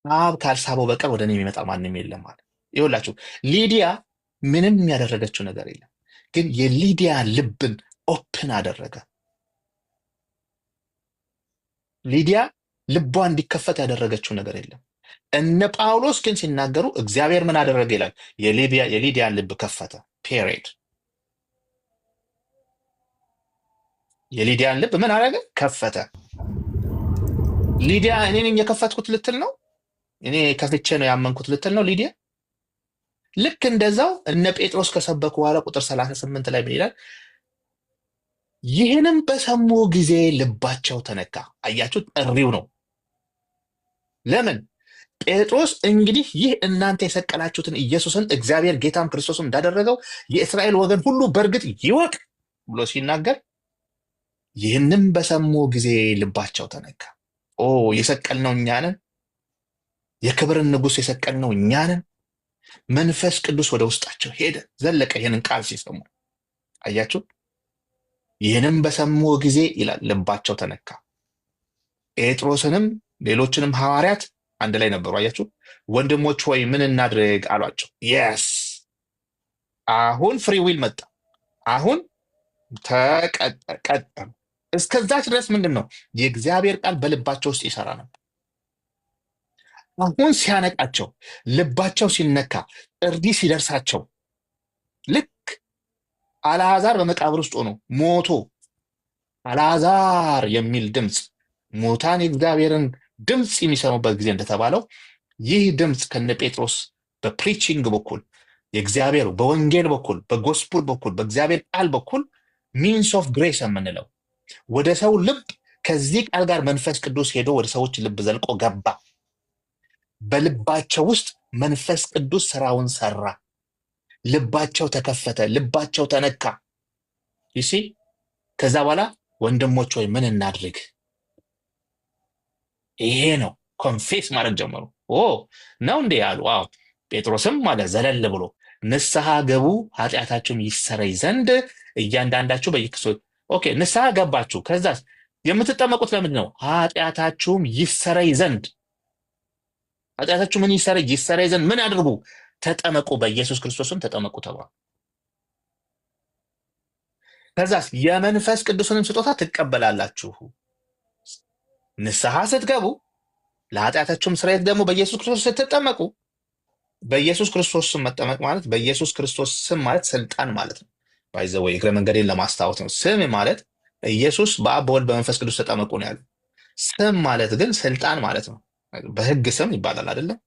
አብ ካልሳበው በቀር ወደ እኔ የሚመጣ ማንም የለም አለ። ይኸውላችሁ ሊዲያ ምንም ያደረገችው ነገር የለም፣ ግን የሊዲያ ልብን ኦፕን አደረገ። ሊዲያ ልቧ እንዲከፈት ያደረገችው ነገር የለም። እነ ጳውሎስ ግን ሲናገሩ እግዚአብሔር ምን አደረገ ይላል? የሊዲያን ልብ ከፈተ። ፔሬድ። የሊዲያን ልብ ምን አደረገ? ከፈተ። ሊዲያ እኔ ነኝ የከፈትኩት ልትል ነው? እኔ ከፍቼ ነው ያመንኩት ልትል ነው ሊዲያ? ልክ እንደዛው እነ ጴጥሮስ ከሰበኩ በኋላ ቁጥር 38 ላይ ምን ይላል? ይህንም በሰሙ ጊዜ ልባቸው ተነካ። አያችሁ፣ ጥሪው ነው። ለምን? ጴጥሮስ እንግዲህ ይህ እናንተ የሰቀላችሁትን ኢየሱስን እግዚአብሔር ጌታም ክርስቶስም እንዳደረገው የእስራኤል ወገን ሁሉ በእርግጥ ይወቅ ብሎ ሲናገር ይህንም በሰሙ ጊዜ ልባቸው ተነካ። ኦ የሰቀልነው እኛ ነን፣ የክብርን ንጉሥ የሰቀልነው እኛ ነን። መንፈስ ቅዱስ ወደ ውስጣቸው ሄደ፣ ዘለቀ። ይህንን ቃል ሲሰሙ አያችሁ። ይህንም በሰሙ ጊዜ ይላል ልባቸው ተነካ። ጴጥሮስንም ሌሎችንም ሐዋርያት አንድ ላይ ነበሩ። አያችሁ። ወንድሞች ሆይ ምን እናድርግ አሏቸው። የስ አሁን ፍሪ ዊል መጣ። አሁን ተቀጠሉ። እስከዛች ድረስ ምንድን ነው የእግዚአብሔር ቃል በልባቸው ውስጥ ይሰራ ነበር። አሁን ሲያነቃቸው፣ ልባቸው ሲነካ፣ ጥሪ ሲደርሳቸው፣ ልክ አልዓዛር በመቃብር ውስጥ ሆኖ ሞቶ አልዓዛር የሚል ድምፅ፣ ሙታን የእግዚአብሔርን ድምፅ የሚሰሙበት ጊዜ እንደተባለው ይህ ድምፅ ከነ ጴጥሮስ በፕሪቺንግ በኩል የእግዚአብሔር በወንጌል በኩል በጎስፑል በኩል በእግዚአብሔር ቃል በኩል ሚንስ ኦፍ ግሬስ የምንለው ወደ ሰው ልብ ከዚህ ቃል ጋር መንፈስ ቅዱስ ሄዶ ወደ ሰዎች ልብ ዘልቆ ገባ። በልባቸው ውስጥ መንፈስ ቅዱስ ስራውን ሰራ። ልባቸው ተከፈተ፣ ልባቸው ተነካ። ይሲ ከዛ በኋላ ወንድሞች ሆይ ምን እናድርግ? ይሄ ነው ኮንፌስ ማድረግ ጀመሩ። ኦ ነው እንዴ ያሉ። አዎ ጴጥሮስም ማለት ዘለል ብሎ ንስሐ ገቡ ኃጢአታችሁም ይሰረይ ዘንድ እያንዳንዳችሁ በየክርስቶስ። ኦኬ ንስሐ ገባችሁ፣ ከዛስ የምትጠመቁት ለምንድን ነው? ኃጢአታችሁም ይሰረይ ዘንድ። ኃጢአታችሁ ምን ይሰረይ? ይሰረይ ዘንድ ምን አድርጉ? ተጠመቁ፣ በኢየሱስ ክርስቶስም ተጠመቁ ተባሉ። ከዛስ የመንፈስ ቅዱስንም ስጦታ ትቀበላላችሁ። ንስሐ ስትገቡ ለኃጢአታችሁም ስርየት ደግሞ በኢየሱስ ክርስቶስ ስትጠመቁ። በኢየሱስ ክርስቶስ ስም መጠመቅ ማለት በኢየሱስ ክርስቶስ ስም ማለት ስልጣን ማለት ነው። ባይዘው እግረ መንገዴን ለማስታወስ ነው። ስም ማለት ኢየሱስ በአብ በወልድ በመንፈስ ቅዱስ ተጠመቁ ነው ያለው። ስም ማለት ግን ስልጣን ማለት ነው። በሕግ ስም ይባላል አይደለም?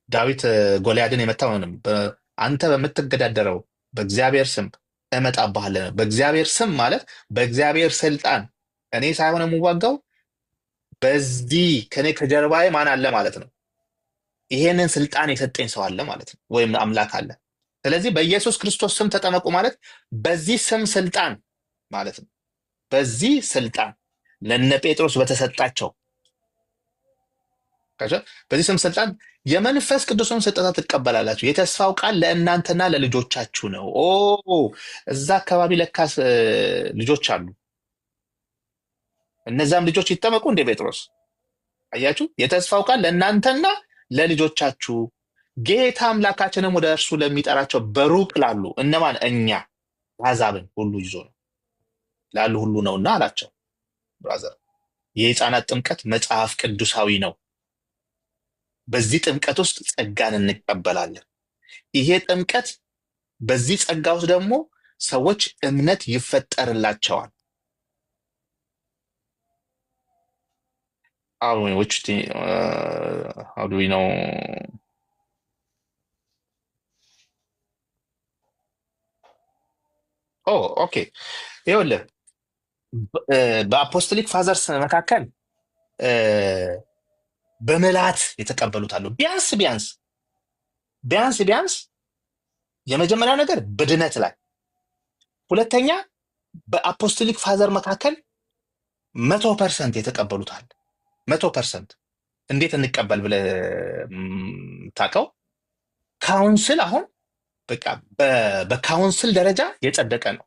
ዳዊት ጎልያድን የመታው አንተ በምትገዳደረው በእግዚአብሔር ስም እመጣብሃለሁ። በእግዚአብሔር ስም ማለት በእግዚአብሔር ስልጣን እኔ ሳይሆን የምዋጋው በዚህ ከኔ ከጀርባዬ ማን አለ ማለት ነው። ይሄንን ስልጣን የሰጠኝ ሰው አለ ማለት ነው፣ ወይም አምላክ አለ። ስለዚህ በኢየሱስ ክርስቶስ ስም ተጠመቁ ማለት በዚህ ስም ስልጣን ማለት ነው። በዚህ ስልጣን ለነ ጴጥሮስ በተሰጣቸው በዚህ ስም ስልጣን የመንፈስ ቅዱስን ስጦታ ትቀበላላችሁ። የተስፋው ቃል ለእናንተና ለልጆቻችሁ ነው። ኦ እዛ አካባቢ ለካስ ልጆች አሉ። እነዛም ልጆች ይጠመቁ እንደ ጴጥሮስ። አያችሁ፣ የተስፋው ቃል ለእናንተና ለልጆቻችሁ ጌታ አምላካችንም ወደ እርሱ ለሚጠራቸው በሩቅ ላሉ እነማን? እኛ አሕዛብን ሁሉ ይዞ ነው ላሉ ሁሉ ነውና አላቸው። ብራዘር የሕፃናት ጥምቀት መጽሐፍ ቅዱሳዊ ነው። በዚህ ጥምቀት ውስጥ ጸጋን እንቀበላለን። ይሄ ጥምቀት በዚህ ጸጋ ውስጥ ደግሞ ሰዎች እምነት ይፈጠርላቸዋል። how do we know? ኦኬ ይኸውልህ በአፖስቶሊክ ፋዘርስ መካከል በምልአት የተቀበሉት አሉ። ቢያንስ የመጀመሪያው ነገር በድነት ላይ፣ ሁለተኛ በአፖስቶሊክ ፋዘር መካከል 100% የተቀበሉታል። 100% እንዴት እንቀበል ብለህ ታውቀው? ካውንስል አሁን በቃ በካውንስል ደረጃ የጸደቀ ነው።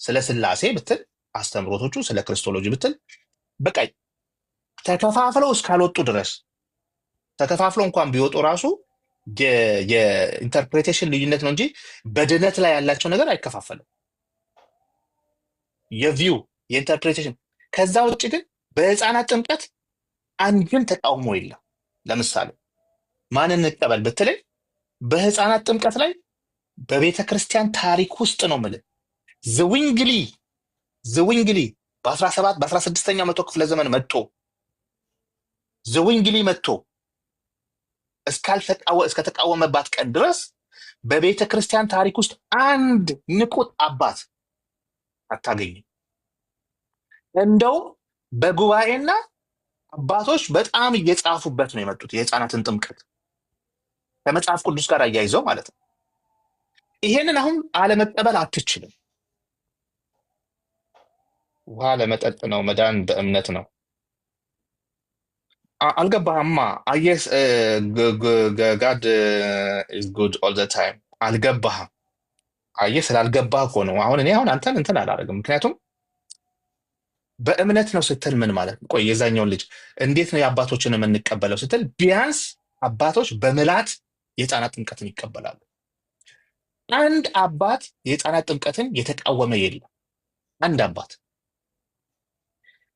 ስለ ስላሴ ብትል አስተምሮቶቹ፣ ስለ ክርስቶሎጂ ብትል በቃ ተከፋፍለው እስካልወጡ ድረስ ተከፋፍሎ እንኳን ቢወጡ ራሱ የኢንተርፕሬቴሽን ልዩነት ነው እንጂ በድነት ላይ ያላቸው ነገር አይከፋፈልም። የቪው የኢንተርፕሬቴሽን። ከዛ ውጭ ግን በህፃናት ጥምቀት አንድም ተቃውሞ የለም። ለምሳሌ ማንን እንቀበል ብትለኝ በህፃናት ጥምቀት ላይ በቤተ ክርስቲያን ታሪክ ውስጥ ነው የምልህ ዝዊንግሊ በ17 በ16ኛው መቶ ክፍለ ዘመን መጥቶ ዝዊንግሊ መጥቶ እስከተቃወመባት ቀን ድረስ በቤተ ክርስቲያን ታሪክ ውስጥ አንድ ንቁጥ አባት አታገኝም። እንደውም በጉባኤና አባቶች በጣም እየጻፉበት ነው የመጡት የህፃናትን ጥምቀት ከመጽሐፍ ቅዱስ ጋር አያይዘው ማለት ነው። ይሄንን አሁን አለመቀበል አትችልም። ውሃ ለመጠጥ ነው፣ መዳን በእምነት ነው። አልገባህማ? አየስ ጋድ ኢዝ ጉድ ኦል ዘ ታይም። አልገባህም? አየህ፣ ስላልገባህ እኮ ነው። አሁን እኔ አንተን እንትን አላደርግም። ምክንያቱም በእምነት ነው ስትል ምን ማለት ነው? ቆይ የዛኛውን ልጅ እንዴት ነው የአባቶችን የምንቀበለው ስትል ቢያንስ አባቶች በምላት የህፃናት ጥምቀትን ይቀበላሉ። አንድ አባት የህፃናት ጥምቀትን የተቃወመ የለም። አንድ አባት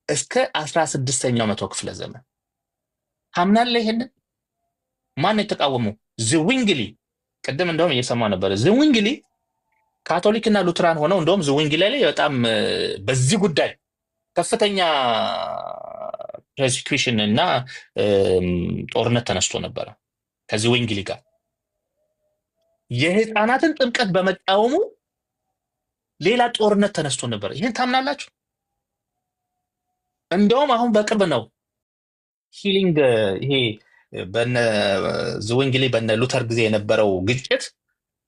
እስከ 16ኛው መቶ ክፍለ ዘመን ታምናለህ? ይሄንን ማን የተቃወመው? ዝዊንግሊ። ቅድም እንደውም እየሰማ ነበረ። ዝዊንግሊ ካቶሊክና ሉትራን ሆነው እንደውም ዝዊንግሊ ላይ በጣም በዚህ ጉዳይ ከፍተኛ ፕሮሲኪዩሽን እና ጦርነት ተነስቶ ነበረ ከዝዊንግሊ ጋር የህፃናትን ጥምቀት በመቃወሙ ሌላ ጦርነት ተነስቶ ነበር። ይህን ታምናላችሁ? እንደውም አሁን በቅርብ ነው ሂሊንግ ይሄ በነ ዝዊንግሊ በነ ሉተር ጊዜ የነበረው ግጭት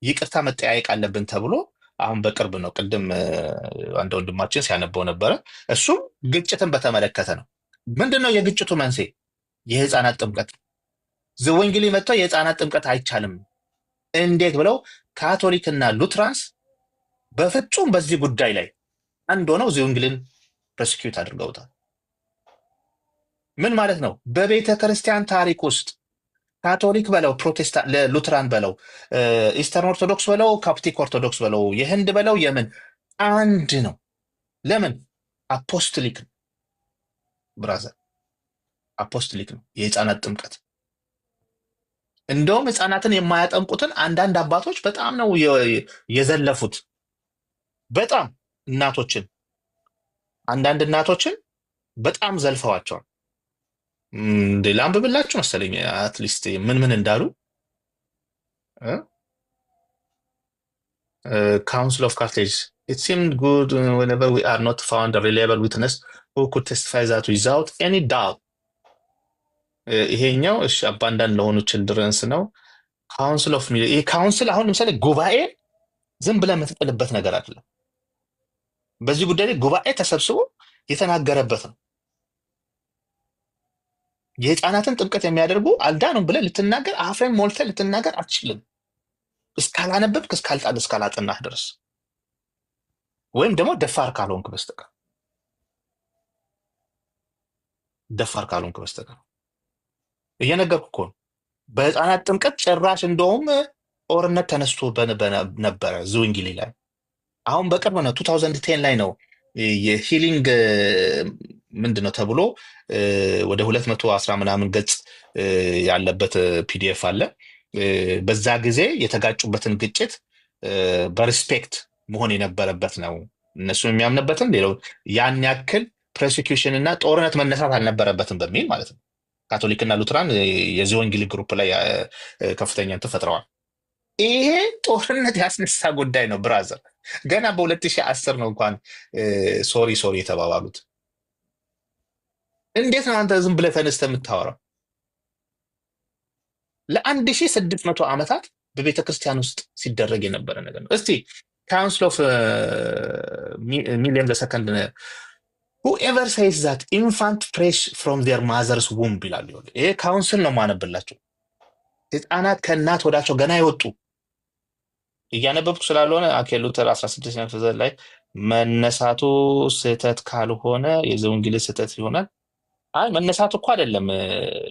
ይቅርታ መጠያየቅ አለብን ተብሎ አሁን በቅርብ ነው። ቅድም አንድ ወንድማችን ሲያነበው ነበረ። እሱም ግጭትን በተመለከተ ነው። ምንድነው የግጭቱ መንስኤ? የህፃናት ጥምቀት። ዝዊንግሊ መጥተው የህፃናት ጥምቀት አይቻልም እንዴት ብለው ካቶሊክና ሉትራንስ በፍጹም በዚህ ጉዳይ ላይ አንድ ሆነው ዝዊንግሊን ፕሮሲኪዩት አድርገውታል። ምን ማለት ነው? በቤተ ክርስቲያን ታሪክ ውስጥ ካቶሊክ በለው ፕሮቴስታንት፣ ሉትራን በለው፣ ኢስተርን ኦርቶዶክስ በለው፣ ካፕቲክ ኦርቶዶክስ በለው፣ የህንድ በለው፣ የምን አንድ ነው። ለምን? አፖስቶሊክ ነው ብራዘር፣ አፖስቶሊክ ነው የህፃናት ጥምቀት። እንደውም ህፃናትን የማያጠምቁትን አንዳንድ አባቶች በጣም ነው የዘለፉት። በጣም አንዳንድ እናቶችን በጣም ዘልፈዋቸዋል። ላንብብላችሁ መሰለኝ አትሊስት ምን እንዳሉ። ካውንስል ኦፍ ካርቴጅ it seemed good whenever we are not found a reliable witness who could testify that without any doubt. ይሄኛው እሺ አባንዳንድ ለሆኑ ችልድረንስ ነው። ካውንስል ኦፍ ይሄ ካውንስል አሁን ለምሳሌ ጉባኤ ዝም ብለህ የምትጥልበት ነገር አይደለም። በዚህ ጉዳይ ላይ ጉባኤ ተሰብስቦ የተናገረበት ነው። የህፃናትን ጥምቀት የሚያደርጉ አልዳኑም ብለህ ልትናገር አፍህን ሞልተህ ልትናገር አትችልም፣ እስካላነበብክ እስካላጠናህ ድረስ ወይም ደግሞ ደፋር ካልሆንክ በስተቀር እየነገርኩ እኮ ነው። በህፃናት ጥምቀት ጭራሽ እንደውም ጦርነት ተነስቶ ነበረ ዝዊንግሊ ላይ። አሁን በቅርብ ነው 2010 ላይ ነው የሂሊንግ ምንድነው ተብሎ ወደ 210 ምናምን ገጽ ያለበት ፒዲኤፍ አለ። በዛ ጊዜ የተጋጩበትን ግጭት በሪስፔክት መሆን የነበረበት ነው። እነሱ የሚያምንበትን ሌላው ያን ያክል ፕሮሲኪዩሽን እና ጦርነት መነሳት አልነበረበትም በሚል ማለት ነው። ካቶሊክና ሉትራን የዝዊንግሊ ግሩፕ ላይ ከፍተኛ እንትን ፈጥረዋል። ይሄ ጦርነት ያስነሳ ጉዳይ ነው ብራዘር። ገና በ2010 ነው እንኳን ሶሪ የተባባሉት። እንዴት ነው አንተ ዝም ብለህ ተነስተህ የምታወራው? ለ1600 ዓመታት በቤተ ክርስቲያን ውስጥ ሲደረግ የነበረ ነገር ነው። እስቲ ካውንስል ኦፍ ሚሊየም ዘሰከንድ whoever says that infant fresh from their mother's womb ይላል። ይሄ ካውንስል ነው ማነብላችሁ። ህፃናት ከእናት ወዳቸው ገና ይወጡ እያነበብኩ ስላልሆነ ሉተር 16ኛ ክፍል ላይ መነሳቱ ስህተት ካልሆነ የዝዊንግሊ ስህተት ይሆናል። አይ መነሳቱ እኮ አይደለም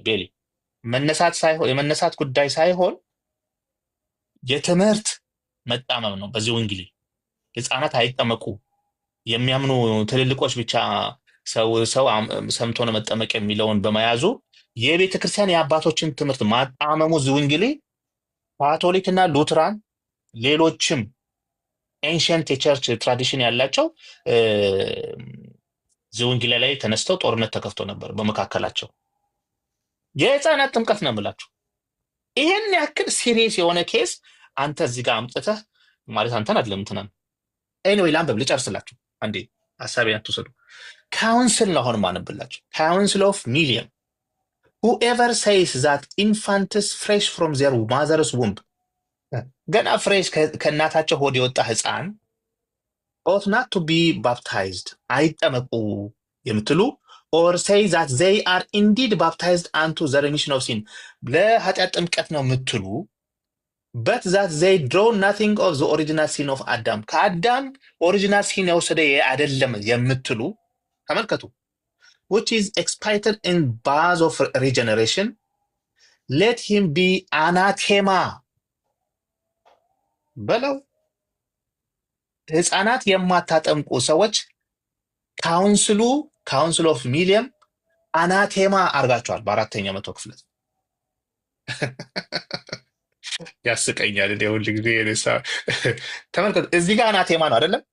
ቤሊ፣ መነሳት ሳይሆን የመነሳት ጉዳይ ሳይሆን የትምህርት መጣመም ነው። በዚህ ወንጌል ህፃናት አይጠመቁ የሚያምኑ ትልልቆች ብቻ ሰው ሰምቶ ነው መጠመቅ የሚለውን በመያዙ የቤተ ክርስቲያን የአባቶችን ትምህርት ማጣመሙ ዝውንግሌ ካቶሊክ እና ሉትራን ሌሎችም ኤንሸንት የቸርች ትራዲሽን ያላቸው ዝውንግሌ ላይ ተነስተው ጦርነት ተከፍቶ ነበር በመካከላቸው። የህፃናት ጥምቀት ነው የምላችሁ። ይሄን ያክል ሲሪየስ የሆነ ኬስ አንተ እዚህ ጋር አምጥተህ ማለት አንተን አይደለም እንትናን ኤኒዌይ ላንብብ ልጨርስላችሁ አንዴ ሐሳቤን አትውሰዱ። ካውንስል ነው አሁን ማነብላችሁ። ካውንስል ኦፍ ሚሊየም whoever says that infants fresh from their mother's womb ገና ፍሬሽ ከእናታቸው ሆድ የወጣ ህፃን ought not to be baptized አይጠመቁ የምትሉ or say that they are indeed baptized unto the remission of sin ለኃጢአት ጥምቀት ነው የምትሉ but that they draw nothing of the original sin of Adam ከአዳም ኦሪጂናል ሲን የወሰደ አይደለም የምትሉ ተመልከቱ which is expiated in baths of regeneration let him be anathema በለው። ህፃናት የማታጠምቁ ሰዎች ካውንስል ኦፍ ሚሊየም አናቴማ አርጋቸዋል በአራተኛ መቶ ክፍለ ያስቀኛል። እንደ ሁሉ ጊዜ ተመልከቱ እዚህ ጋር አናቴማ ነው አይደለም።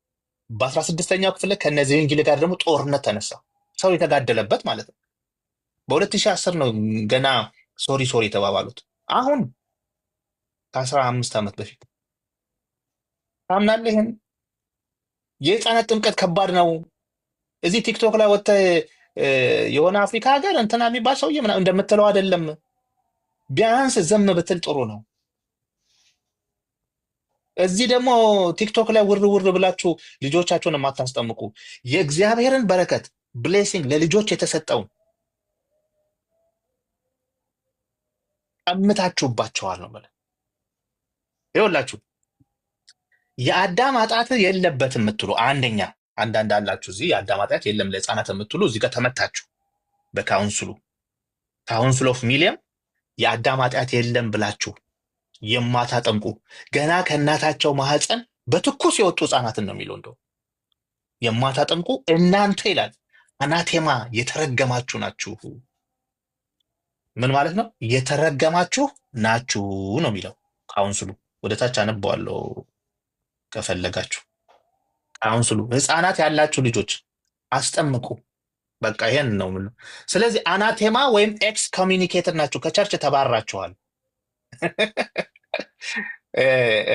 በ16ኛው ክፍለ ከነዚህ ወንጌል ጋር ደግሞ ጦርነት ተነሳ፣ ሰው የተጋደለበት ማለት ነው። በ2010 ነው ገና ሶሪ የተባባሉት። አሁን ከ15 ዓመት በፊት ታምናለህ? ይሄን የህፃናት ጥምቀት ከባድ ነው። እዚህ ቲክቶክ ላይ ወጥተህ የሆነ አፍሪካ ሀገር እንትና የሚባል ሰውዬ ምናምን እንደምትለው አይደለም። ቢያንስ ዘም ብትል ጥሩ ነው። እዚህ ደግሞ ቲክቶክ ላይ ውር ብላችሁ ልጆቻችሁን የማታስጠምቁ የእግዚአብሔርን በረከት ብሌሲንግ ለልጆች የተሰጠውን ቀምታችሁባቸዋል ነው ማለት። ይኸውላችሁ የአዳም ኃጢአት የለበትም የምትሉ አንዳንድ አላችሁ እዚህ የአዳም ኃጢአት የለም ለህፃናት የምትሉ እዚህ ጋር ተመታችሁ። ካውንስል ኦፍ ሚሊየም የአዳም ኃጢአት የለም ብላችሁ የማታጠምቁ ገና ከእናታቸው ማህፀን በትኩስ የወጡ ህፃናትን ነው የሚለው። እንደው የማታጠምቁ እናንተ ይላል አናቴማ የተረገማችሁ ናችሁ። ምን ማለት ነው? የተረገማችሁ ናችሁ ነው የሚለው ካውንስሉ። ወደ ታች አነበዋለሁ ከፈለጋችሁ። ካውንስሉ ህፃናት ያላችሁ ልጆች አስጠምቁ። በቃ ይሄን ነው የምለው። ስለዚህ አናቴማ ወይም ኤክስ ኮሚኒኬተር ናችሁ፣ ከቸርች ተባራችኋል።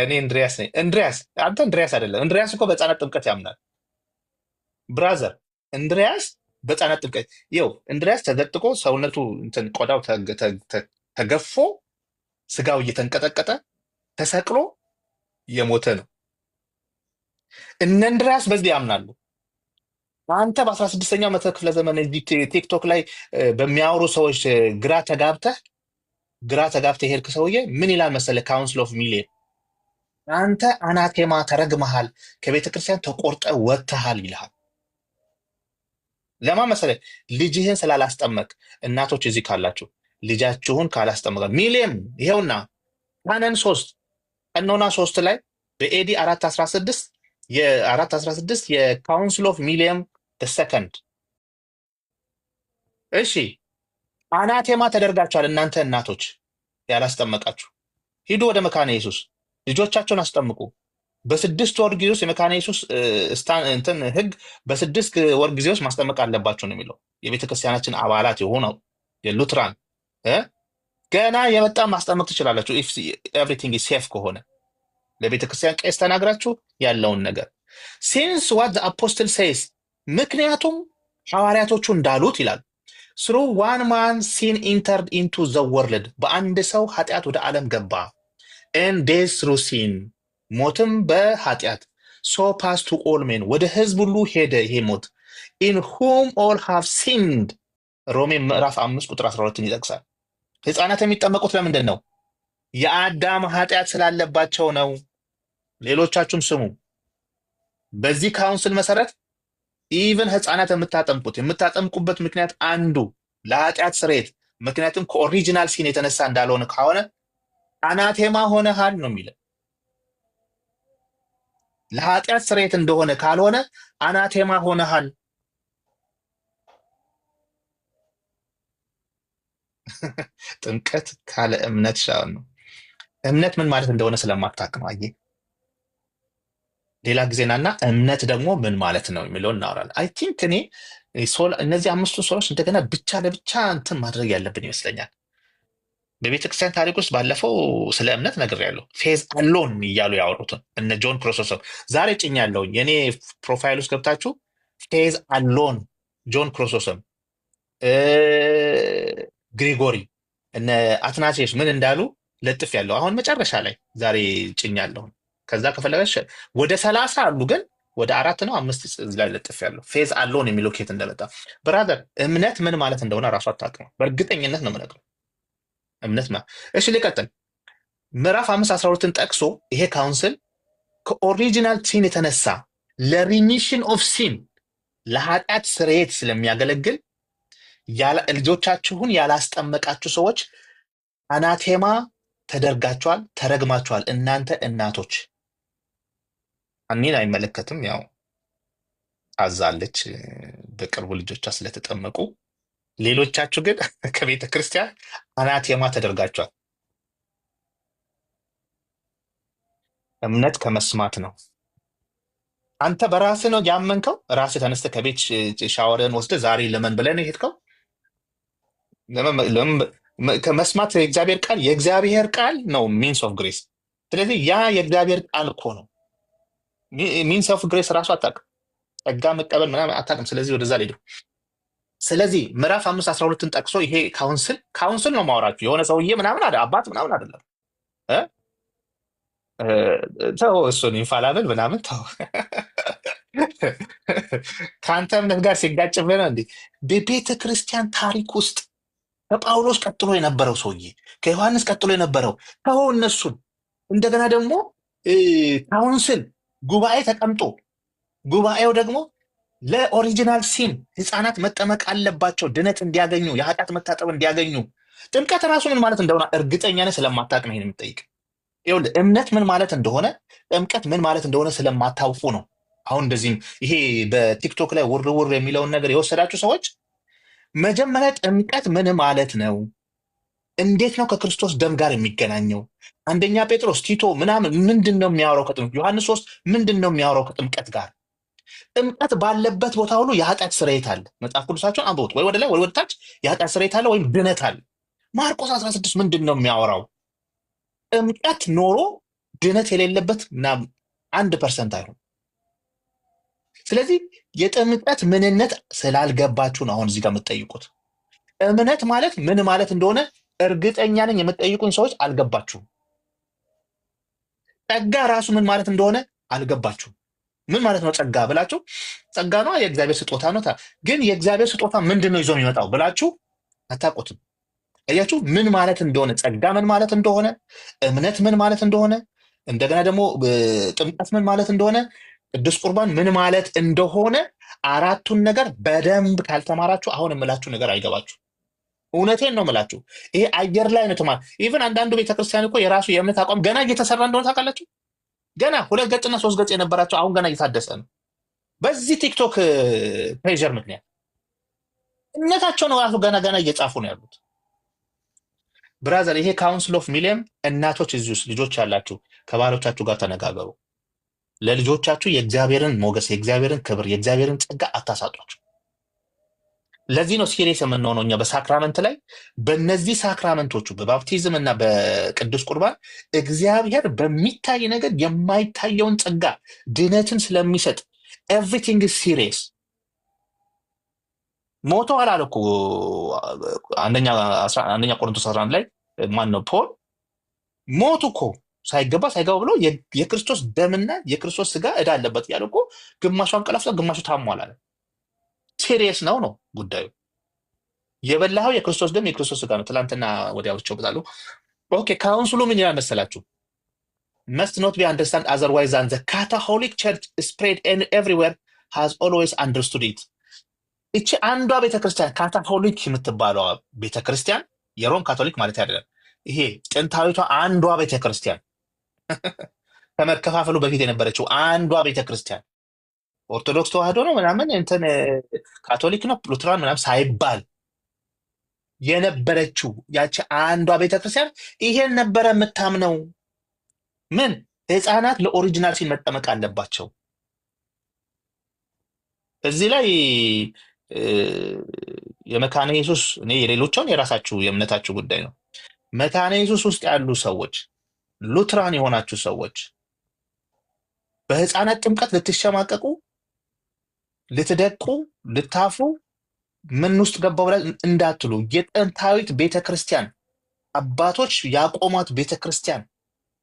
እኔ እንድሪያስ ነኝ። አንተ እንድሪያስ አይደለም። እንድሪያስ እኮ በህፃናት ጥምቀት ያምናል። ብራዘር እንድሪያስ በህፃናት ጥምቀት ይኸው፣ እንድሪያስ ተዘጥቆ ሰውነቱ እንትን ቆዳው ተገፎ ስጋው እየተንቀጠቀጠ ተሰቅሎ የሞተ ነው። እነ እንድሪያስ በዚህ ያምናሉ። አንተ በ16ኛው መቶ ክፍለ ዘመን ቲክቶክ ላይ በሚያወሩ ሰዎች ግራ ተጋብተህ የሄድክ ሰውዬ ምን ይላል መሰለ? ካውንስል ኦፍ ሚሊየም አንተ አናቴማ ተረግመሃል፣ ከቤተ ክርስቲያን ተቆርጠ ወጥተሃል ይልሃል። ለማን መሰለ? ልጅህን ስላላስጠመቅ። እናቶች እዚህ ካላችሁ ልጃችሁን ካላስጠመቀ ሚሊየም ይሄውና ቀኖና 3 ላይ በኤዲ 416 የካውንስል ኦፍ ሚሊየም ሰከንድ። እሺ አናቴማ ተደርጋችኋል እናንተ እናቶች ያላስጠመቃችሁ። ሂዱ ወደ መካነ ኢየሱስ ልጆቻቸውን አስጠምቁ። በ6 ወር ጊዜ ውስጥ የመካነ ኢየሱስ እንትን ህግ በ6 ወር ጊዜ ውስጥ ማስጠመቅ አለባቸው ነው የሚለው። የቤተክርስቲያናችን አባላት የሆነው የሉትራን ገና የመጣ ማስጠመቅ ትችላላችሁ። ኢፍ ኤቭሪቲንግ ኢዝ ሴፍ ከሆነ ለቤተክርስቲያን ቄስ ተናግራችሁ ያለውን ነገር ሲንስ ዋት ዘ አፖስትል ሴይስ ምክንያቱም ሐዋርያቶቹ እንዳሉት ይላል through one man sin entered into the world በአንድ ሰው ኃጢአት ወደ ዓለም ገባ and death through sin ሞትም በኃጢአት so passed to all men ወደ ህዝብ ሁሉ ሄደ ይሄ ሞት in whom all have sinned ሮሜ ምዕራፍ 5 ቁጥር 12 ይጠቅሳል። ህፃናት የሚጠመቁት ለምንድን ነው? የአዳም ኃጢአት ስላለባቸው ነው። ሌሎቻችሁም ስሙ። በዚህ ካውንስል መሰረት ኢቨን ህፃናት የምታጠምቁበት ምክንያት አንዱ ለኃጢአት ስርየት ምክንያቱም ከኦሪጂናል ሲን የተነሳ እንዳልሆነ ከሆነ አናቴማ ሆነሃል ነው የሚለው። ለኃጢአት ስርየት እንደሆነ ካልሆነ አናቴማ ሆነሃል። ጥምቀት ካለ እምነት ሻውን ነው። እምነት ምን ማለት እንደሆነ ስለማታውቅ ነው። አየህ፣ ሌላ ጊዜ ናና እምነት ደግሞ ምን ማለት ነው የሚለውን እናወራለን። አይ ቲንክ እኔ እነዚህ አምስቱ ሶሎች እንደገና ብቻ ለብቻ እንትን ማድረግ ያለብን ይመስለኛል። በቤተክርስቲያን ታሪክ ውስጥ ባለፈው ስለ እምነት ነግሬያለሁ። ፌዝ አሎን እያሉ ያወሩትን እነ ጆን ክሮሶሰም ዛሬ ጭኛለሁኝ። የኔ ፕሮፋይል ውስጥ ገብታችሁ ፌዝ አሎን ጆን ክሮሶሰም፣ ግሪጎሪ፣ እነ አትናቴስ ምን እንዳሉ ለጥፍ ያለው አሁን መጨረሻ ላይ ዛሬ ጭኛለሁኝ። ከዛ ከፈለገች ወደ 30 አሉ፣ ግን ወደ 4 ነው 5 እዚህ ላይ ለጥፍ ያለው ፌዝ አሎን የሚለው ኬት እንደመጣ። ብራዘር እምነት ምን ማለት እንደሆነ ራሱ አታውቅም። በእርግጠኝነት ነው የምነግርህ እምነት እሺ ሊቀጥል ምዕራፍ 5:12ን ጠቅሶ ይሄ ካውንስል ከኦሪጂናል ሲን የተነሳ ለሪሚሽን ኦፍ ሲን ለኃጢአት ስርየት ስለሚያገለግል ልጆቻችሁን ያላስጠመቃችሁ ሰዎች አናቴማ ተደርጋችኋል፣ ተረግማችኋል። እናንተ እናቶች እኔን አይመለከትም፣ ያው አዛለች በቅርቡ ልጆቿ ስለተጠመቁ። ሌሎቻችሁ ግን ከቤተ ክርስቲያን አናቴማ ተደርጋችኋል። እምነት ከመስማት ነው። አንተ በራስህ ነው ያመንከው። ራስህ ተነስተህ ከቤት ሻወርን ወስደህ ዛሬ ለምን ብለህ ነው የሄድከው? ከመስማት የእግዚአብሔር ቃል ነው ሚንስ ኦፍ ግሬስ። ስለዚህ ያ የእግዚአብሔር ቃል እኮ ነው። ሚንስ ኦፍ ግሬስ ራሱ አታውቅም፣ ጸጋ መቀበል ምናምን አታውቅም። ስለዚህ ወደዛ ልሄድ። ስለዚህ ምዕራፍ 5:12ን ጠቅሶ ይሄ ካውንስል ነው ማውራችሁ። የሆነ ሰውዬ ምናምን አባት ምናምን አይደለም። ተው እሱን ይንፋላብል ምናምን ተው። ከአንተ እምነት ጋር ሲጋጭ ብለህ ነው እንዴ? በቤተ ክርስቲያን ታሪክ ውስጥ ከጳውሎስ ቀጥሎ የነበረው ሰውዬ፣ ከዮሐንስ ቀጥሎ የነበረው ተው እነሱን። እንደገና ደግሞ ካውንስል ጉባኤ ተቀምጦ ጉባኤው ደግሞ ለኦሪጂናል ሲን ህፃናት መጠመቅ አለባቸው ድነት እንዲያገኙ፣ የኃጢአት መታጠብ እንዲያገኙ። ጥምቀት ራሱ ምን ማለት እንደሆነ እርግጠኛ ነህ ስለማታውቅ ነው ይሄን የምጠይቅ። ይኸውልህ እምነት ምን ማለት እንደሆነ፣ ጥምቀት ምን ማለት እንደሆነ ስለማታውቁ ነው። አሁን እንደዚህም ይሄ በቲክቶክ ላይ ውር ውር የሚለውን ነገር የወሰዳችሁ ሰዎች መጀመሪያ ጥምቀት ምን ማለት ነው? እንዴት ነው ከክርስቶስ ደም ጋር የሚገናኘው? አንደኛ ጴጥሮስ፣ ቲቶ ምናምን ምንድን ነው የሚያወራው ከጥምቀት? ዮሐንስ 3 ምንድን ነው የሚያወራው ከጥምቀት ጋር? ጥምቀት ባለበት ቦታ ሁሉ የኃጢአት ስርየት አለ። መጽሐፍ ቅዱሳቸውን አንብቡት፣ ወይ ወደ ላይ ወይ ወደ ታች። የኃጢአት ስርየት አለ ወይም ድነት አለ። ማርቆስ 16 ምንድን ነው የሚያወራው? ጥምቀት ኖሮ ድነት የሌለበት 1% አይሆን። ስለዚህ የጥምቀት ምንነት ስላልገባችሁ ነው አሁን እዚህ ጋር የምትጠይቁት። እምነት ማለት ምን ማለት እንደሆነ እርግጠኛ ነኝ የምትጠይቁኝ ሰዎች አልገባችሁም። ጸጋ ራሱ ምን ማለት እንደሆነ አልገባችሁም። ምን ማለት ነው ጸጋ ብላችሁ? ጸጋ ነው የእግዚአብሔር ስጦታ ነው። ግን የእግዚአብሔር ስጦታ ምንድን ነው ይዞ የሚመጣው ብላችሁ አታውቁትም። እያችሁ ምን ማለት እንደሆነ፣ ጸጋ ምን ማለት እንደሆነ፣ እምነት ምን ማለት እንደሆነ፣ እንደገና ደግሞ ጥምቀት ምን ማለት እንደሆነ፣ ቅዱስ ቁርባን ምን ማለት እንደሆነ አራቱን ነገር በደንብ ካልተማራችሁ አሁን የምላችሁ ነገር አይገባችሁ። እውነቴን ነው የምላችሁ። ይሄ አየር ላይ ነው ተማር። ኢቭን አንዳንዱ ቤተክርስቲያን እኮ የራሱ የእምነት አቋም ገና እየተሰራ እንደሆነ ታውቃላችሁ። ገና 2 ገጽና 3 ገጽ የነበራቸው አሁን ገና እየታደሰ ነው። በዚህ ቲክቶክ ፕሬዠር ምክንያት እምነታቸው ነው ራሱ ገና እየጻፉ ነው ያሉት። ብራዘር፣ ይሄ ካውንስል ኦፍ ሚሊየም እናቶች እዚህ ውስጥ ልጆች ያላችሁ ከባሎቻችሁ ጋር ተነጋገሩ። ለልጆቻችሁ የእግዚአብሔርን ሞገስ፣ የእግዚአብሔርን ክብር፣ የእግዚአብሔርን ጸጋ አታሳጧቸው። ለዚህ ነው ሲሪየስ የምንሆነው እኛ በሳክራመንት ላይ። በእነዚህ ሳክራመንቶቹ በባፕቲዝም እና በቅዱስ ቁርባን እግዚአብሔር በሚታይ ነገር የማይታየውን ጸጋ ድነትን ስለሚሰጥ ኤቭሪቲንግ ሲሪየስ። ሞቶ አላለ እኮ አንደኛ ቆሮንቶስ 11 ላይ ማን ነው ፖል ሞቱ እኮ ሳይገባ ብሎ የክርስቶስ ደምና የክርስቶስ ስጋ ዕዳ አለበት እያለ እኮ ግማሹ አንቀላፍቶ ግማሹ ታሟል አለ። ሲሪየስ ነው ጉዳዩ። የበላኸው የክርስቶስ ደም የክርስቶስ ስጋ ነው። ትላንትና ወዲያውቸው ብታሉ። ኦኬ ካውንስሉ ምን ይላል መሰላችሁ? must not be understand otherwise than the Catholic Church spread everywhere has always understood it። እቺ አንዷ ቤተክርስቲያን ካቶሊክ የምትባለው ቤተክርስቲያን የሮም ካቶሊክ ማለት አይደለም። ይሄ ጥንታዊቷ አንዷ ቤተክርስቲያን ከመከፋፈሉ በፊት የነበረችው አንዷ ቤተክርስቲያን ኦርቶዶክስ ተዋህዶ ነው ምናምን እንትን ካቶሊክ ነው ሉትራን ምናምን ሳይባል የነበረችው ያቺ አንዷ ቤተክርስቲያን ይሄን ነበረ የምታምነው። ምን ህፃናት ለኦሪጂናል ሲን መጠመቅ አለባቸው። እዚህ ላይ የመካነ ኢየሱስ እኔ የሌሎቻውን የራሳችሁ የእምነታችሁ ጉዳይ ነው። መካነ ኢየሱስ ውስጥ ያሉ ሰዎች ሉትራን የሆናችሁ ሰዎች በህፃናት ጥምቀት ልትሸማቀቁ፣ ልትደቁ፣ ልታፍሩ ምን ውስጥ ገባው ብላ እንዳትሉ። የጥንታዊት ቤተክርስቲያን አባቶች ያቆሟት ቤተክርስቲያን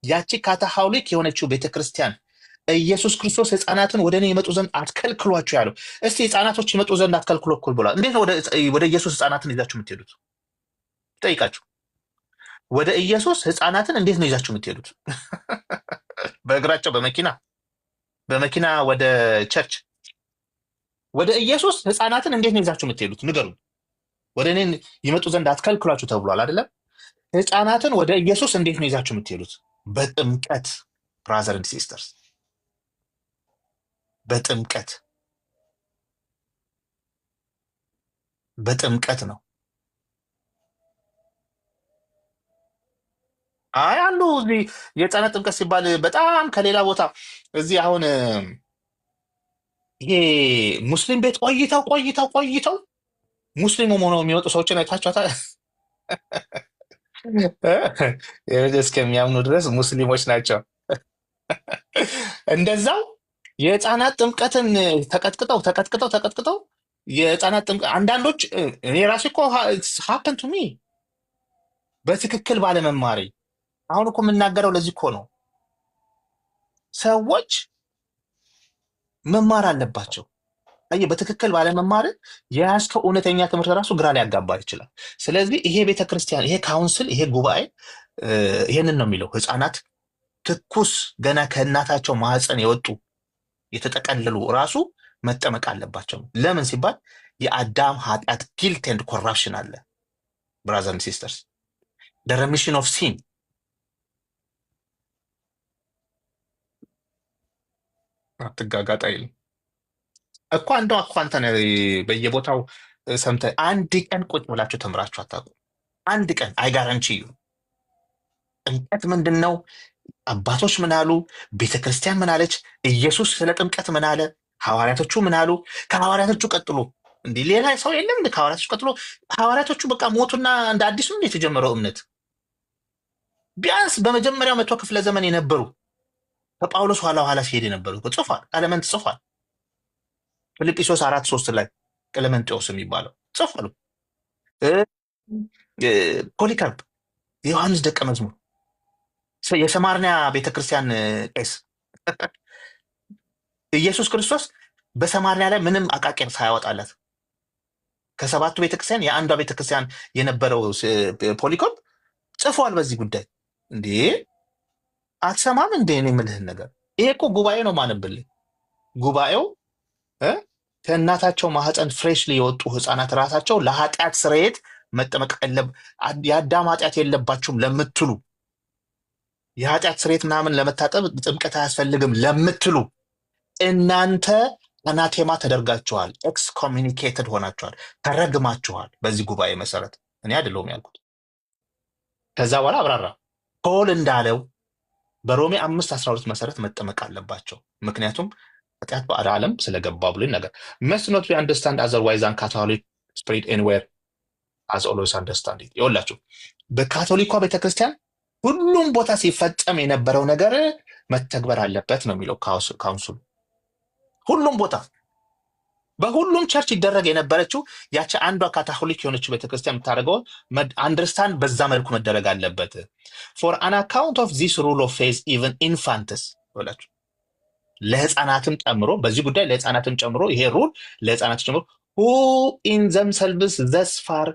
ያቺ ካቶሊክ የሆነችው ቤተክርስቲያን ኢየሱስ ክርስቶስ ህፃናትን ወደ እኔ ይመጡ ዘንድ አትከልክሏቸው ያለው። እስቲ ህፃናቶች ይመጡ ዘንድ አትከልክሎ እኮ ብሏል። እንዴት ነው ወደ ኢየሱስ ህፃናትን ይዛችሁ የምትሄዱት? ጠይቃችሁ። ወደ ኢየሱስ ህፃናትን እንዴት ነው ይዛችሁ የምትሄዱት? በእግራቸው በመኪና ወደ ቸርች ወደ ኢየሱስ ህፃናትን እንዴት ነው ይዛችሁ የምትሄዱት? ንገሩ። ወደ እኔ ይመጡ ዘንድ አትከልክሏቸው ተብሏል አይደለም? ህፃናትን ወደ ኢየሱስ እንዴት ነው ይዛችሁ የምትሄዱት? በጥምቀት ብራዘር ኤንድ ሲስተርስ፣ በጥምቀት ነው። አይ አሉ እዚህ የህፃናት ጥምቀት ሲባል በጣም ከሌላ ቦታ እዚህ አሁን ይሄ ሙስሊም ቤት ቆይተው ሙስሊም ሆነው የሚወጡ ሰዎችን አይታችኋታል? እስከሚያምኑ ድረስ ሙስሊሞች ናቸው። እንደዛው የህፃናት ጥምቀትን ተቀጥቅጠው የህፃናት ጥምቀት አንዳንዶች እኔ ራሴ እኮ ሀፕን ቱ ሚ በትክክል ባለመማሪ አሁን እኮ የምናገረው ለዚህ እኮ ነው። ሰዎች መማር አለባቸው። አየህ፣ በትክክል ባለመማር የያዝከው እውነተኛ ትምህርት ራሱ ግራ ሊያጋባ ይችላል። ስለዚህ ይሄ ቤተክርስቲያን፣ ይሄ ካውንስል፣ ይሄ ጉባኤ ይሄንን ነው የሚለው። ህፃናት ትኩስ ገና ከእናታቸው ማህፀን የወጡ የተጠቀለሉ ራሱ መጠመቅ አለባቸው። ለምን ሲባል የአዳም ኃጢአት ጊልት ኤንድ ኮራፕሽን አለ። ብራዘር ኤንድ ሲስተርስ the remission of sin አትጋጋጥ አይልም እኮ እንደው እኮ አንተ ነህ በየቦታው ሰምተህ አንድ ቀን ቁጭ ብላችሁ ተምራችሁ አታውቁም። አንድ ቀን አይጋራንቺ ዩ ጥምቀት ምንድን ነው? አባቶች ምን አሉ? ቤተክርስቲያን ምን አለች? ኢየሱስ ስለ ጥምቀት ምን አለ? ሐዋርያቶቹ ምን አሉ? ከሐዋርያቶቹ ቀጥሎ እንዲህ ሌላ ሰው የለም። ከሐዋርያቶቹ ቀጥሎ ሐዋርያቶቹ በቃ ሞቱና እንደ አዲሱ ነው የተጀመረው እምነት። ቢያንስ በመጀመሪያው 100 ክፍለ ዘመን የነበሩ ከጳውሎስ ኋላ ሲሄድ የነበሩ ጽፏል። ቀለመንት ጽፏል። ፊልጵስዩስ 4:3 ላይ ቀለመንጤዎስ የሚባለው ጽፏል። ፖሊካርፕ የዮሐንስ ደቀ መዝሙር፣ የሰማርያ ቤተክርስቲያን ቄስ ኢየሱስ ክርስቶስ በሰማርያ ላይ ምንም አቃቄር ሳያወጣለት ከሰባቱ ቤተክርስቲያን የአንዷ ቤተክርስቲያን የነበረው ፖሊካርፕ ጽፏል በዚህ ጉዳይ። እንዴ አትሰማም እንዴ? እኔ የምልህን ነገር ይሄ እኮ ጉባኤ ነው ማነብልህ። ጉባኤው ከእናታቸው ማህፀን ፍሬሽሊ የወጡ ህፃናት ራሳቸው ለኃጢአት ስርየት መጠመቅ የአዳም ኃጢአት የለባችሁም ለምትሉ፣ የኃጢአት ስርየት ምናምን ለመታጠብ ጥምቀት አያስፈልግም ለምትሉ እናንተ አናቴማ ተደርጋችኋል፣ ኤክስ ኮሚኒኬትድ ሆናችኋል፣ ተረግማችኋል። በዚህ ጉባኤ መሰረት እኔ አይደለሁም ያልኩት። ከዛ በኋላ አብራራ። ፖል እንዳለው በሮሜ 5:12 መሰረት መጠመቅ አለባቸው። ምክንያቱም ኃጢአት በአደ ዓለም ስለገባ ብሎ ነገር must not be understand otherwise than Catholic spread anywhere as always understand it። ይኸውላችሁ በካቶሊኳ ቤተክርስቲያን ሁሉም ቦታ ሲፈጸም የነበረው ነገር መተግበር አለበት ነው የሚለው ካውንስሉ። ሁሉም ቦታ በሁሉም ቸርች ይደረግ የነበረችው ያቺ አንዷ ካቶሊክ የሆነችው ቤተክርስቲያን የምታደርገው አንደርስታንድ በዛ መልኩ መደረግ አለበት። for an account of this rule of faith even infants ወላችሁ ለህፃናትም ጨምሮ በዚህ ጉዳይ ለህፃናትም ጨምሮ ይሄ ሩል ለህፃናት ጨምሮ who in themselves thus far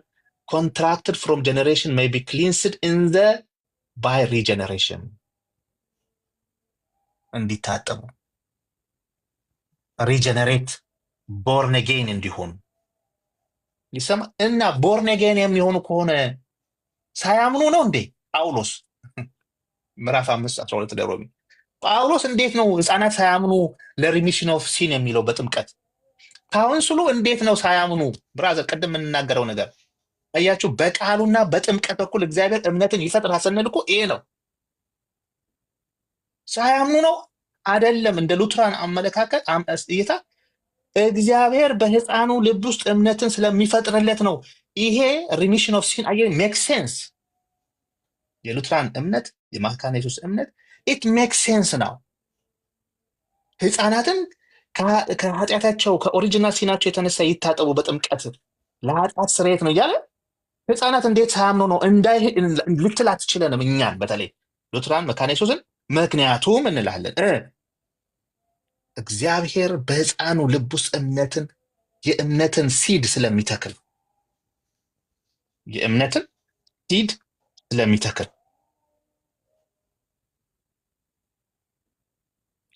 contracted from generation may be cleansed in the by regeneration እንዲታጠቡ ሪጀነሬት ቦርን አጌን እንዲሆኑ ይሰማ እና ቦርን አጌን የሚሆኑ ከሆነ ሳያምኑ ነው እንዴ? ጳውሎስ ምዕራፍ 5:12 ለሮሚ ጳውሎስ እንዴት ነው ህፃናት ሳያምኑ ለሪሚሽን ኦፍ ሲን የሚለው በጥምቀት ካውንስሉ እንዴት ነው ሳያምኑ? ብራዘር ቅድም የምንናገረው ነገር አያችሁ፣ በቃሉና በጥምቀት በኩል እግዚአብሔር እምነትን ይፈጥራል ስንል እኮ ይሄ ነው። ሳያምኑ ነው አይደለም። እንደ ሉትራን አመለካከት እይታ እግዚአብሔር በህፃኑ ልብ ውስጥ እምነትን ስለሚፈጥርለት ነው። ይሄ ሪሚሽን ኦፍ ሲን አየ ሜክ ሴንስ። የሉትራን እምነት የመካነ ኢየሱስ እምነት ኢት ሜክ ሴንስ ነው። ህፃናትን ከኃጢአታቸው ከኦሪጂናል ሲናቸው የተነሳ ይታጠቡ በጥምቀት ለኃጢአት ስርየት ነው እያለ ህፃናት እንዴት ሳያምኑ ነው ልትል አትችለንም። እኛን በተለይ ሉትራን መካነ ኢየሱስን ምክንያቱም እንላለን እግዚአብሔር በህፃኑ ልብ ውስጥ የእምነትን ሲድ ስለሚተክል የእምነትን ሲድ ስለሚተክል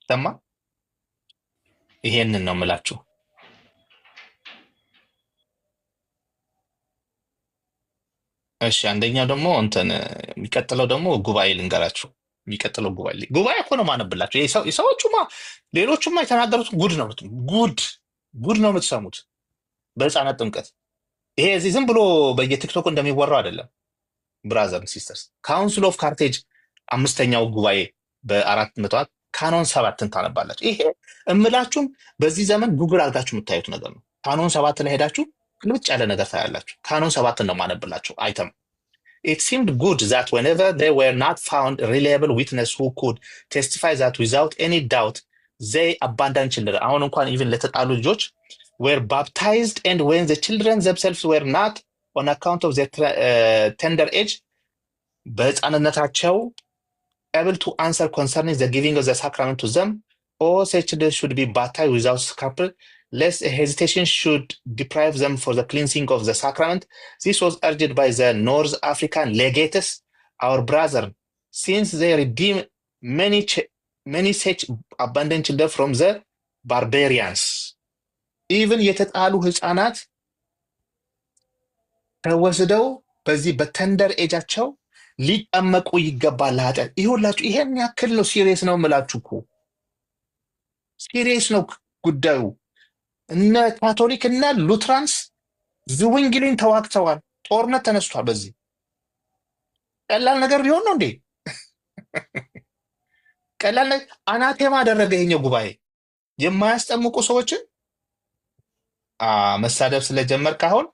ሰማ። ይሄንን ነው የምላችሁ። እሺ አንደኛው ደግሞ እንትን የሚቀጥለው ደግሞ ጉባኤ ልንገራችሁ። የሚቀጥለው ጉባኤ እኮ ነው ማነብላችሁ። የሰዎቹማ ሌሎቹማ የተናገሩት ጉድ ነው የምትሰሙት በህፃናት ጥምቀት። ይሄ እዚህ ዝም ብሎ በየቲክቶክ እንደሚወራው አይደለም። ብራዘር ሲስተርስ ካውንስል ኦፍ ካርቴጅ 5ኛው ጉባኤ በ400 ካኖን 7ን ታነባላችሁ። ይሄ እምላችሁም በዚህ ዘመን ጉግል አድርጋችሁ የምታዩት ነገር ነው። ካኖን 7 ላይ ሄዳችሁ ልብጭ ያለ ነገር ታያላችሁ። ካኖን 7ን ነው ማነብላችሁ። አይተም it seemed good that whenever there were not found reliable witness who could testify that without any doubt they abandoned children. አሁን እንኳን even ለተጣሉ ልጆች were baptized, and when the children themselves were not on account of their tender age በህፃንነታቸው able to answer concerning the giving of the sacrament to them, all such children should be baptized without scruple, lest hesitation should deprive them for the cleansing of the sacrament. This was urged by the North African legates, our brother, since they redeem many such abandoned children from the barbarians. Even የተጣሉ ህፃናት ተወስደው በዚህ በተንደር ኤጃቸው ሊጠመቁ ይገባል ለኃጢአት። ይሁላችሁ ይሄን ያክል ነው። ሲሪየስ ነው የምላችሁ እኮ ሲሪየስ ነው ጉዳዩ። እነ ካቶሊክ እና ሉትራንስ ዝውንግሊን ተዋግተዋል። ጦርነት ተነስቷል። በዚህ ቀላል ነገር ቢሆን ነው እንዴ? ቀላል ነገር አናቴማ አደረገ ይሄኛው ጉባኤ። የማያስጠምቁ ሰዎችን መሳደብ ስለጀመርክ አሁን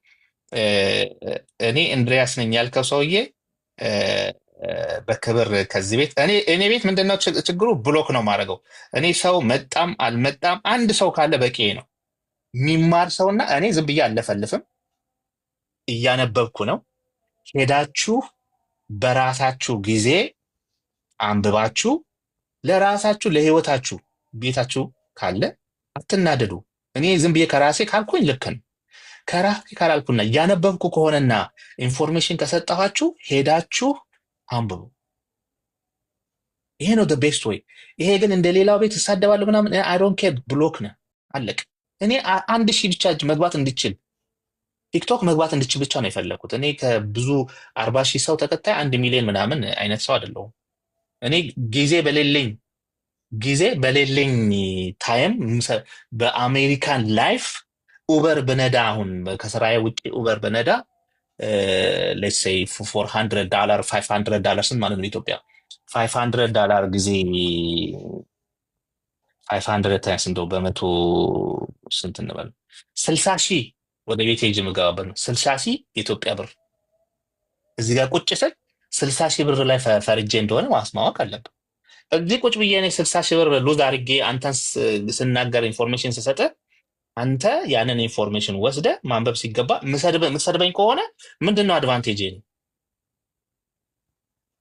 እኔ እንድሪያስ ነኝ ያልከው ሰውዬ በክብር ከዚህ ቤት እኔ ቤት ምንድነው ችግሩ? ብሎክ ነው ማድረገው። እኔ ሰው መጣም አልመጣም አንድ ሰው ካለ በቂ ነው። የሚማር ሰውና እኔ ዝም ብዬ አለፈልፍም። እያነበብኩ ነው። ሄዳችሁ በራሳችሁ ጊዜ አንብባችሁ ለራሳችሁ ለህይወታችሁ ቤታችሁ ካለ አትናደዱ። እኔ ዝም ብዬ ከራሴ ካልኩኝ ልክ ነው። ከራሴ ካላልኩና እያነበብኩ ከሆነና ኢንፎርሜሽን ከሰጠኋችሁ ሄዳችሁ አንብቡ። ይሄ ነው the best way። ይሄ ግን እንደ ሌላው ቤት እሳደባለሁ ምናምን I don't care ብሎክ ነው አለቅ። እኔ 1000 ብቻ መግባት እንድችል ቲክቶክ መግባት እንድችል ብቻ ነው የፈለኩት። እኔ ከብዙ 40,000 ሰው ተከታይ 1 ሚሊዮን ምናምን አይነት ሰው አይደለሁም። እኔ ጊዜ በሌለኝ ታይም በአሜሪካን ላይፍ ኡበር በነዳ አሁን ከስራዬ ውጪ ኡበር በነዳ let's say $400 $500 ስንት ማለት ነው ኢትዮጵያ $500 ጊዜ 500 ታይምስ እንደው በመቶ ስንት እንበል 60,000 ወደ ቤት ሄጅ የምገባበት ነው። 60,000 የኢትዮጵያ ብር እዚህ ጋር ቁጭ ስል 60,000 ብር ላይ ፈርጄ እንደሆነ ማስማወቅ አለብን። እዚህ ቁጭ ብዬ እኔ 60,000 ብር ሉዝ አድርጌ አንተን ስናገር ኢንፎርሜሽን ስሰጥ አንተ ያንን ኢንፎርሜሽን ወስደ ማንበብ ሲገባ ምሰድበኝ ከሆነ ምንድነው አድቫንቴጅ?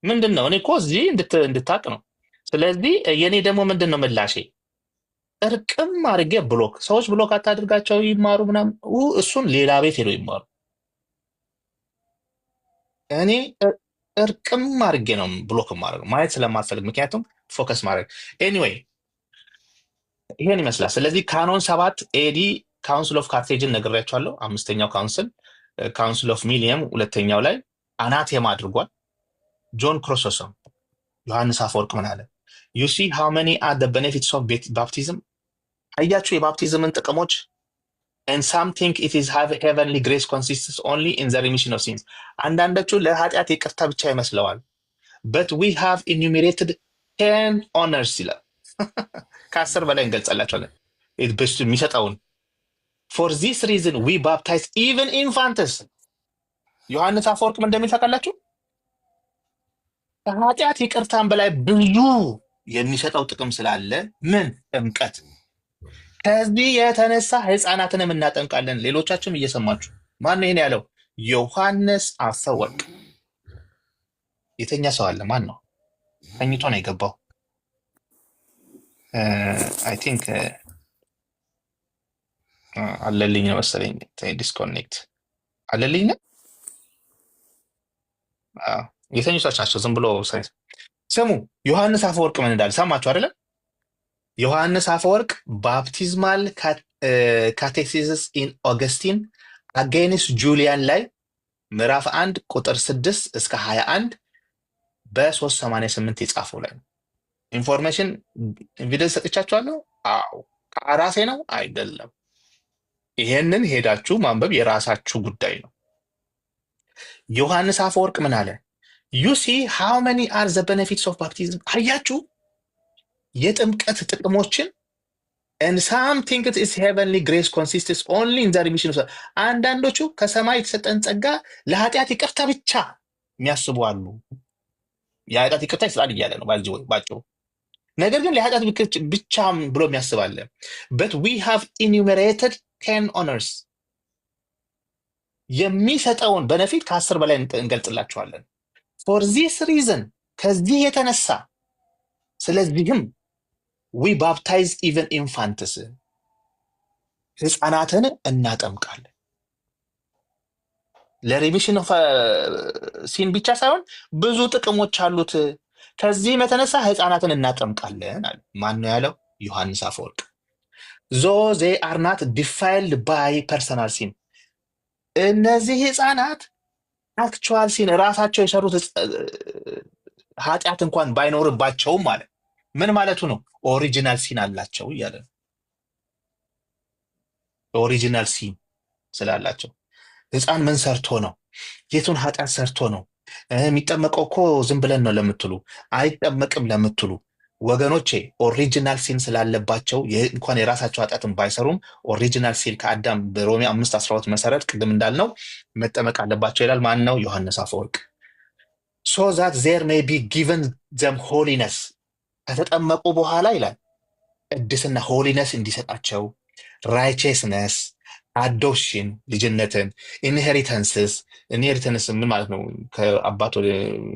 ምንድነው? እኔ እኮ እዚህ እንድታቅ ነው። ስለዚህ የኔ ደግሞ ምንድነው ምላሼ? እርቅም አድርጌ ብሎክ። ሰዎች ብሎክ አታድርጋቸው ይማሩ ምናምን፣ እሱን ሌላ ቤት ሄዶ ይማሩ። እኔ እርቅም አድርጌ ነው ብሎክ ማድረግ ማየት ስለማልፈልግ፣ ምክንያቱም ፎከስ ማድረግ ኤኒዌይ ይሄን ይመስላል። ስለዚህ ካኖን 7 ኤዲ ካውንስል ኦፍ ካርቴጅን ነግሬያቸዋለሁ። 5ኛው ካውንስል ካውንስል ኦፍ ሚሊኒየም ሁለተኛው ላይ አናቴማ አድርጓል። ጆን ክሮሶሰም ዮሐንስ አፈወርቅ ምን አለ? ዩ ሲ ሃው መኒ አር ዘ ቤኔፊትስ ኦፍ ባፕቲዝም። አያችሁ የባፕቲዝምን ጥቅሞች። and some think it is have heavenly grace consists only in the remission of sins። አንዳንዶቹ ለኃጢአት ይቅርታ ብቻ ይመስለዋል። but we have enumerated 10 honors ይላል። ከ10 በላይ እንገልጻላቸዋለን የሚሰጠውን። for this reason we baptize even infants። ዮሐንስ አፈወርቅ ምን እንደሚል ታውቃላችሁ? ከኃጢአት ይቅርታን በላይ ብዙ የሚሰጠው ጥቅም ስላለ ምን ጥምቀት። ከዚህ የተነሳ ህፃናትንም እናጠምቃለን። ሌሎቻችሁም እየሰማችሁ ማን ነው ይሄን ያለው? ዮሐንስ አፈወርቅ። የተኛ ሰው አለ? ማን ነው? ተኝቶ ነው የገባው። አይ ቲንክ አለልኝ ነው መሰለኝ። ዲስኮኔክት አለልኝ ነው። የተኙ ሰዎች ናቸው። ዝም ብሎ ስሙ። ዮሐንስ አፈወርቅ ምን እንዳለ ሰማችሁ አይደለም? ዮሐንስ አፈወርቅ ባፕቲዝማል ካቴሲስ ኢን ኦገስቲን አጌንስ ጁሊያን ላይ ምዕራፍ 1 ቁጥር 6 እስከ 21 በ388 የጻፈው ላይ ኢንፎርሜሽን ኤቪደንስ ሰጥቻችኋለሁ። አዎ ከራሴ ነው አይደለም። ይሄንን ሄዳችሁ ማንበብ የራሳችሁ ጉዳይ ነው። ዮሐንስ አፈወርቅ ምን አለ? ዩ ሲ ሃው መኒ አር ዘ ቤኔፊትስ ኦፍ ባፕቲዝም። አያችሁ የጥምቀት ጥቅሞችን። and some think it is heavenly grace consists only in the remission of። አንዳንዶቹ ከሰማይ የተሰጠን ጸጋ ለኃጢአት ይቅርታ ብቻ የሚያስቡ አሉ። የኃጢአት ይቅርታ ይስጣል እያለ ነው ባጭሩ። ነገር ግን ለኃጢአት ብቻ ብሎ የሚያስብ አለ። but we have enumerated 10 honors። የሚሰጠውን በነፊት ከ10 በላይ እንገልጽላችኋለን። for this reason ከዚህ የተነሳ ስለዚህም we baptize even infants። ህፃናትን እናጠምቃለን። ለሪሚሽን ኦፍ ሲን ብቻ ሳይሆን ብዙ ጥቅሞች አሉት። ከዚህም የተነሳ ህፃናትን እናጠምቃለን አለ። ማን ነው ያለው? ዮሐንስ አፈወርቅ። though they are not defiled by personal sin። እነዚህ ህፃናት አክቹዋል ሲን ራሳቸው የሰሩት ኃጢአት እንኳን ባይኖርባቸውም ማለት ምን ማለቱ ነው? ኦሪጂናል ሲን አላቸው እያለ ነው። ኦሪጂናል ሲን ስላላቸው ህፃን ምን ሰርቶ ነው? የቱን ኃጢአት ሰርቶ ነው የሚጠመቀው? እኮ ዝም ብለን ነው ለምትሉ፣ አይጠመቅም ለምትሉ ወገኖቼ ኦሪጂናል ሲን ስላለባቸው እንኳን የራሳቸው ኃጢአትን ባይሰሩም ኦሪጂናል ሲን ከአዳም በሮሜ 5:12 መሰረት ቅድም እንዳልነው መጠመቅ አለባቸው ይላል። ማን ነው? ዮሐንስ አፈወርቅ። so that there may be given them holiness። ከተጠመቁ በኋላ ይላል ቅድስና ሆሊነስ እንዲሰጣቸው፣ ራይቸስነስ፣ አዶፕሽን ልጅነትን፣ ኢንሄሪተንስስ። ኢንሄሪተንስ ምን ማለት ነው? ከአባት ወደ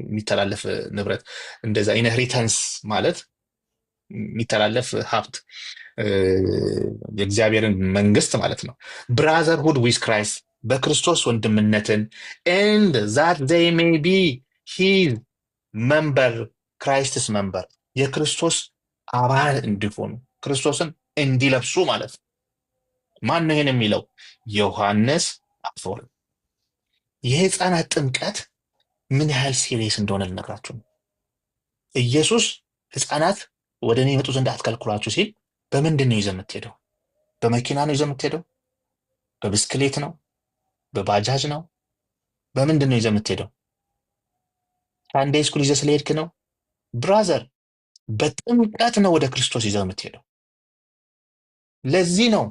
የሚተላለፍ ንብረት እንደዛ። ኢንሄሪተንስ ማለት የሚተላለፍ ሀብት፣ የእግዚአብሔርን መንግስት ማለት ነው። ብራዘርሁድ ዊዝ ክራይስት በክርስቶስ ወንድምነትን ኤንድ ዛት ዘይ ሜይ ቢ ሂዝ መንበር ክራይስትስ መንበር የክርስቶስ አባል እንዲሆኑ ክርስቶስን እንዲለብሱ ማለት ነው። ማን ነው ይሄን የሚለው? ዮሐንስ አፈወርቅ። የህፃናት ጥምቀት ምን ያህል ሲሪየስ እንደሆነ ልነግራችሁ ነው። ኢየሱስ ህፃናት ወደ እኔ የመጡ ዘንድ አትከልክሏቸው ሲል በምንድን ነው ይዘህ የምትሄደው? በመኪና ነው ይዘህ የምትሄደው? በብስክሌት ነው? በባጃጅ ነው? በምንድን ነው ይዘህ የምትሄደው? ሳንዴይ ስኩል ይዘህ ስለሄድክ ነው? ብራዘር በጥምቀት ነው ወደ ክርስቶስ ይዘህ የምትሄደው። ለዚህ ነው